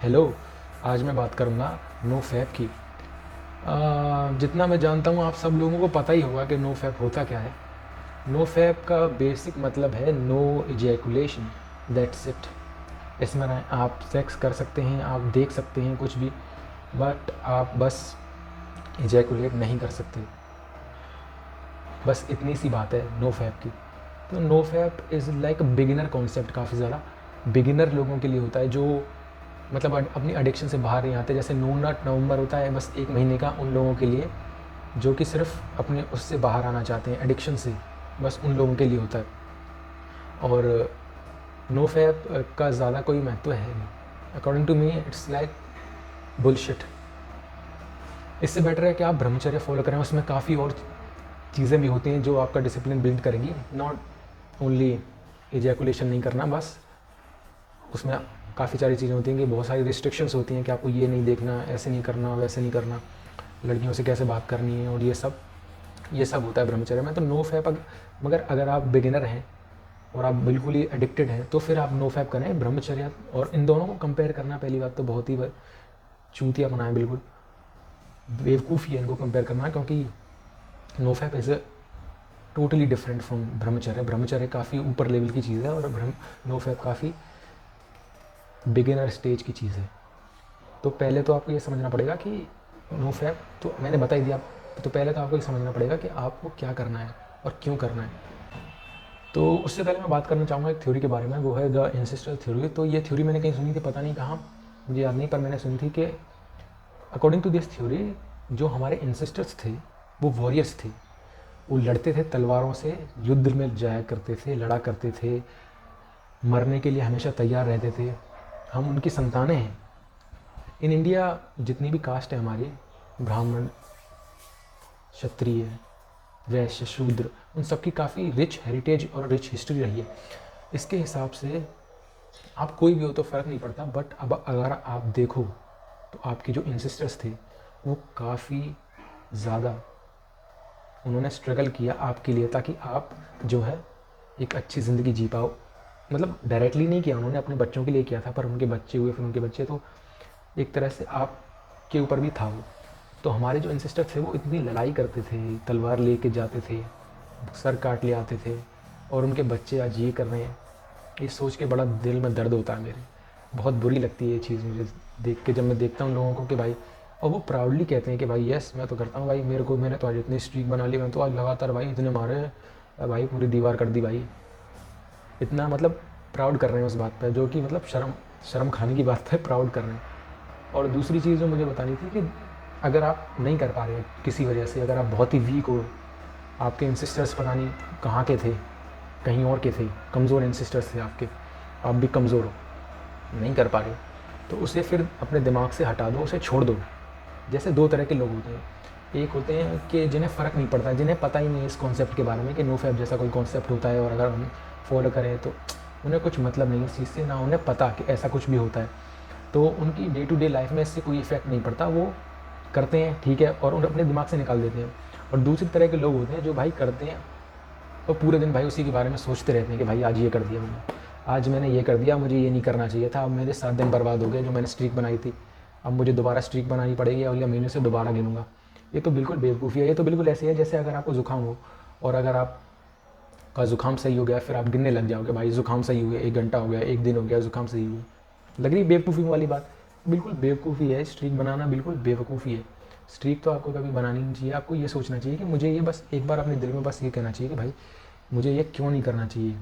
Hello. आज मैं बात करूँगा नो फैप की। जितना मैं जानता हूँ आप सब लोगों को पता ही होगा कि नो फैप होता क्या है। नो फैप का बेसिक मतलब है नो इजैकुलेशन, दैट्स इट। इसमें ना आप सेक्स कर सकते हैं, आप देख सकते हैं कुछ भी, बट आप बस इजैकुलेट नहीं कर सकते। बस इतनी सी बात है नो फैप की। तो no fap is like beginner concept, काफ़ी ज़्यादा बिगिनर लोगों के लिए होता है जो मतलब अपनी एडिक्शन से बाहर नहीं आते। जैसे नो नट नवंबर होता है बस एक महीने का उन लोगों के लिए जो कि सिर्फ अपने उससे बाहर आना चाहते हैं, एडिक्शन से, बस उन लोगों के लिए होता है। और नो फैप का ज़्यादा कोई महत्व है नहीं। According to me it's like bullshit. इससे बेटर है कि आप ब्रह्मचर्य फॉलो करें, उसमें काफ़ी और चीज़ें भी होती हैं जो आपका डिसिप्लिन बिल्ड करेंगी। नॉट ओनली इजैकुलेशन नहीं करना बस, उसमें काफ़ी सारी चीज़ें होती हैं कि बहुत सारी रिस्ट्रिक्शंस होती हैं कि आपको ये नहीं देखना, ऐसे नहीं करना, वैसे नहीं करना, लड़कियों से कैसे बात करनी है, और ये सब होता है ब्रह्मचर्य में। तो नो फैप मगर अगर आप बिगिनर हैं और आप बिल्कुल ही एडिक्टेड हैं तो फिर आप नो फैप करें। ब्रह्मचर्य और इन दोनों को कंपेयर करना पहली बात तो बहुत ही चूतियापना है, बिल्कुल बेवकूफ़ी है इनको कंपेयर करना, क्योंकि no fap is totally different from brahmacharya. ब्रह्मचर्य काफ़ी ऊपर लेवल की चीज़ है और नो फैप काफ़ी बिगिनर स्टेज की चीज़ है। तो पहले तो आपको ये समझना पड़ेगा कि नो फैप तो मैंने बता ही दिया। तो पहले तो आपको ये समझना पड़ेगा कि आपको क्या करना है और क्यों करना है। तो उससे पहले मैं बात करना चाहूँगा एक थ्योरी के बारे में, वो है द इंसेस्ट्रल थ्योरी। तो ये थ्योरी मैंने कहीं सुनी थी, पता नहीं कहाँ, मुझे याद नहीं, पर मैंने सुनी थी कि अकॉर्डिंग टू दिस थ्योरी जो हमारे इंसेस्टर्स थे वो वॉरियर्स थे। वो लड़ते थे तलवारों से, युद्ध में जाया करते थे, लड़ा करते थे, मरने के लिए हमेशा तैयार रहते थे। हम उनकी संतानें हैं। इन इंडिया जितनी भी कास्ट है हमारी, ब्राह्मण, क्षत्रिय, वैश्य, शूद्र, उन सबकी काफ़ी रिच हेरिटेज और रिच हिस्ट्री रही है। इसके हिसाब से आप कोई भी हो तो फ़र्क नहीं पड़ता, बट अब अगर आप देखो तो आपके जो इंसिस्टर्स थे वो काफ़ी ज़्यादा उन्होंने स्ट्रगल किया आपके लिए, ताकि आप जो है एक अच्छी ज़िंदगी जी पाओ। मतलब डायरेक्टली नहीं किया उन्होंने, अपने बच्चों के लिए किया था, पर उनके बच्चे हुए, फिर उनके बच्चे, तो एक तरह से आपके ऊपर भी था वो। तो हमारे जो इंसिस्टर थे वो इतनी लड़ाई करते थे, तलवार लेके जाते थे, सर काट ले आते थे, और उनके बच्चे आज ये कर रहे हैं। ये सोच के बड़ा दिल में दर्द होता है मेरे, बहुत बुरी लगती है ये चीज़ मुझे देख के, जब मैं देखता हूँ लोगों को कि भाई, और वो प्राउडली कहते हैं कि भाई यस मैं तो करता हूँ भाई, मैंने तो आज इतनी स्ट्रीक बना ली, मैं तो आज लगातार भाई इतने मारे हैं भाई, पूरी दीवार कर दी भाई। इतना मतलब प्राउड कर रहे हैं उस बात पर, जो कि मतलब शर्म शर्म खाने की बात है, प्राउड कर रहे हैं। और दूसरी चीज़ जो मुझे बतानी थी कि अगर आप नहीं कर पा रहे किसी वजह से, अगर आप बहुत ही वीक हो, आपके इंसिस्टर्स पता नहीं कहाँ के थे, कहीं और के थे, कमज़ोर इंसिस्टर्स थे आपके, आप भी कमज़ोर हो, नहीं कर पा रहे हो, तो उसे फिर अपने दिमाग से हटा दो, उसे छोड़ दो। जैसे दो तरह के लोग होते हैं। एक होते हैं कि जिन्हें फ़र्क नहीं पड़ता, जिन्हें पता ही नहीं है इस कॉन्सेप्ट के बारे में कि नो फैप जैसा कोई कॉन्सेप्ट होता है, और अगर हम फॉलो करें तो उन्हें कुछ मतलब नहीं इस चीज़ से, ना उन्हें पता कि ऐसा कुछ भी होता है। तो उनकी डे टू डे लाइफ में इससे कोई इफेक्ट नहीं पड़ता, वो करते हैं ठीक है और उन्हें अपने दिमाग से निकाल देते हैं। और दूसरी तरह के लोग होते हैं जो भाई करते हैं और पूरे दिन भाई उसी के बारे में सोचते रहते हैं कि भाई आज ये कर दिया मैंने, आज मैंने ये कर दिया, मुझे ये नहीं करना चाहिए था, अब मेरे 7 दिन बर्बाद हो गए जो मैंने स्ट्रीक बनाई थी, अब मुझे दोबारा स्ट्रीक बनानी पड़ेगी, अगले महीने से दोबारा गिनूंगा। ये तो बिल्कुल बेवकूफ़ी है। ये तो बिल्कुल ऐसे है जैसे अगर आपको ज़ुकाम हो, और अगर आपका ज़ुकाम सही हो गया फिर आप गिनने लग जाओगे, भाई ज़ुकाम सही हुए 1 घंटा हो गया, 1 दिन हो गया, ज़ुकाम सही हुआ। लग रही बेवकूफ़ी वाली बात, बिल्कुल बेवकूफ़ी है। स्ट्रीक बनाना बिल्कुल बेवकूफ़ी है। स्ट्रीक तो आपको कभी बनानी नहीं चाहिए। आपको ये सोचना चाहिए कि मुझे ये, बस एक बार अपने दिल में बस ये कहना चाहिए कि भाई मुझे ये क्यों नहीं करना चाहिए।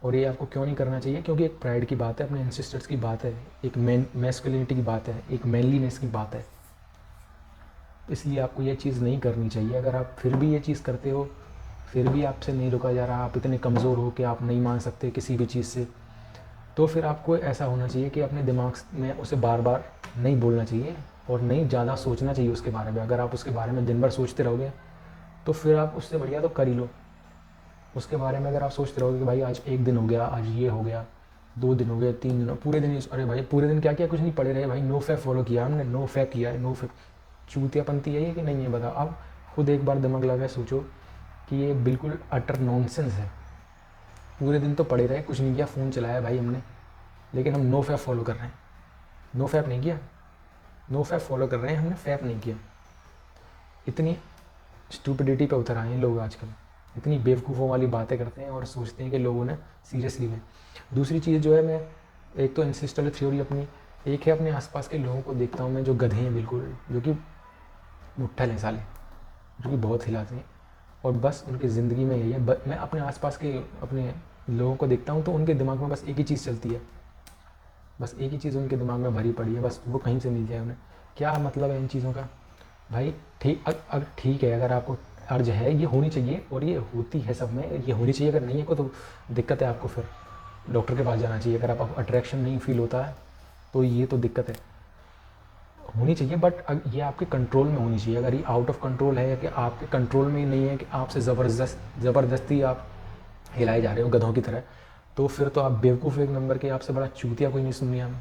और ये आपको क्यों नहीं करना चाहिए, क्योंकि एक प्राइड की बात है, अपने एंसेस्टर्स की बात है, एक मैस्कुलिनिटी की बात है, एक मैनलीनेस की बात है। इसलिए आपको ये चीज़ नहीं करनी चाहिए। अगर आप फिर भी ये चीज़ करते हो, फिर भी आपसे नहीं रुका जा रहा, आप इतने कमज़ोर हो कि आप नहीं मान सकते किसी भी चीज़ से, तो फिर आपको ऐसा होना चाहिए कि अपने दिमाग में उसे बार बार नहीं बोलना चाहिए और नहीं ज़्यादा सोचना चाहिए उसके बारे में। अगर आप उसके बारे में दिन भर सोचते रहोगे तो फिर आप उससे बढ़िया तो कर ही लो। उसके बारे में अगर आप सोचते रहोगे कि भाई आज 1 दिन हो गया, आज ये हो गया, 2 दिन हो गए, 3 दिन, पूरे दिन अरे भाई पूरे दिन क्या किया, कुछ नहीं, पड़े रहे भाई, नो फैप फॉलो किया हमने, नो फैप किया है, नो फैप। चूतियापंती है ये कि नहीं है, बताओ। अब खुद एक बार दिमाग लगा सोचो कि ये बिल्कुल अटर नॉनसेंस है। पूरे दिन तो पड़े रहे, कुछ नहीं किया, फ़ोन चलाया भाई हमने, लेकिन हम नो फैप फॉलो कर रहे हैं। नो फैप नहीं किया, नो फैप फॉलो कर रहे हैं, हमने फैप नहीं किया। इतनी स्टूपिडिटी पे उतर आए हैं लोग आजकल, इतनी बेवकूफ़ों वाली बातें करते हैं और सोचते हैं कि लोगों ने सीरियसली लें। दूसरी चीज़ जो है, मैं एक तो एंसेस्ट्रल थ्योरी अपनी, एक है अपने आसपास के लोगों को देखता हूँ मैं जो गधे हैं बिल्कुल, जो कि मुट्ठल हैं साले, जो कि बहुत हिलाते हैं और बस उनकी ज़िंदगी में यही है। मैं अपने आसपास के अपने लोगों को देखता हूँ तो उनके दिमाग में बस एक ही चीज़ चलती है, बस एक ही चीज़ उनके दिमाग में भरी पड़ी है, बस वो कहीं से मिल जाए उन्हें। क्या मतलब है इन चीज़ों का भाई? ठीक है, अगर आपको अर्ज है, ये होनी चाहिए और ये होती है सब में, ये होनी चाहिए। अगर नहीं है को तो दिक्कत है, आपको फिर डॉक्टर के पास जाना चाहिए। अगर आपको अट्रैक्शन नहीं फील होता है तो ये तो दिक्कत है, होनी चाहिए बट ये आपके कंट्रोल में होनी चाहिए। अगर ये आउट ऑफ कंट्रोल है या कि आपके कंट्रोल में ही नहीं है, कि आपसे ज़बरदस्ती आप हिलाए जा रहे हो गधों की तरह, तो फिर तो आप बेवकूफ़ एक नंबर के, आपसे बड़ा चूतिया कोई नहीं सुन दुनिया में।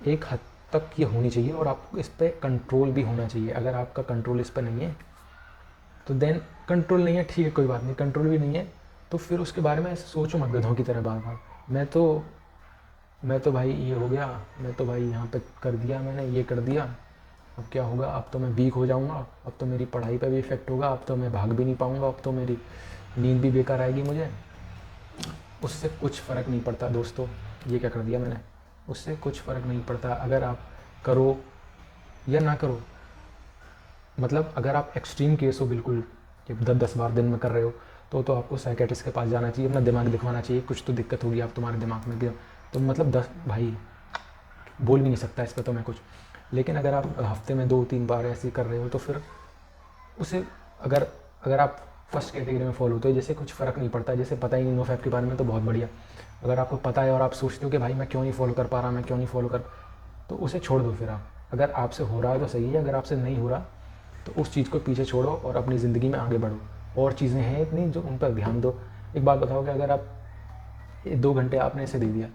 एक हद तक ये होनी चाहिए और आपको इस पर कंट्रोल भी होना चाहिए। अगर आपका कंट्रोल इस पर नहीं है तो देन, कंट्रोल नहीं है ठीक है कोई बात नहीं, कंट्रोल भी नहीं है तो फिर उसके बारे में ऐसे सोचो मत गधों की तरह बार बार। मैं तो भाई ये हो गया, मैं तो भाई यहाँ पे कर दिया, मैंने ये कर दिया, अब क्या होगा, अब तो मैं वीक हो जाऊँगा, अब तो मेरी पढ़ाई पे भी इफ़ेक्ट होगा, अब तो मैं भाग भी नहीं पाऊँगा, अब तो मेरी नींद भी बेकार आएगी मुझे। उससे कुछ फ़र्क नहीं पड़ता दोस्तों, ये क्या कर दिया मैंने, उससे कुछ फ़र्क नहीं पड़ता। अगर आप करो या ना करो, मतलब अगर आप एक्सट्रीम केस हो बिल्कुल, कि 10-10 बार दिन में कर रहे हो, तो आपको साइकेट्रिस्ट के पास जाना चाहिए, अपना दिमाग दिखवाना चाहिए, कुछ तो दिक्कत होगी आप तुम्हारे दिमाग में। तो मतलब 10 भाई बोल भी नहीं सकता इस पर तो मैं कुछ। लेकिन अगर आप हफ्ते में 2-3 बार ऐसे कर रहे हो तो फिर उसे, अगर अगर आप फर्स्ट कैटेगरी में फॉलो होते हो, जैसे कुछ फ़र्क नहीं पड़ता, जैसे पता ही नहीं नो फैप के बारे में, तो बहुत बढ़िया। अगर आपको पता है और आप सोचते हो कि भाई मैं क्यों नहीं फॉलो कर पा रहा, मैं क्यों नहीं फॉलो कर, तो उसे छोड़ दो फिर आप। अगर आपसे हो रहा है तो सही है, अगर आपसे नहीं हो रहा तो उस चीज़ को पीछे छोड़ो और अपनी ज़िंदगी में आगे बढ़ो। और चीज़ें हैं इतनी जो उन पर ध्यान दो। एक बात बताओ कि अगर आप 2 घंटे आपने इसे दे दिया,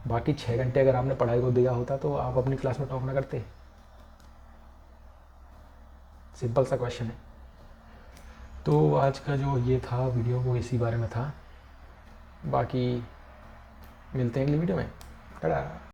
बाकी 6 घंटे अगर आपने पढ़ाई को दिया होता तो आप अपनी क्लास में टॉप ना करते? सिंपल सा क्वेश्चन है। तो आज का जो ये था वीडियो, वो इसी बारे में था। बाकी मिलते हैं अगली वीडियो में। टाटा।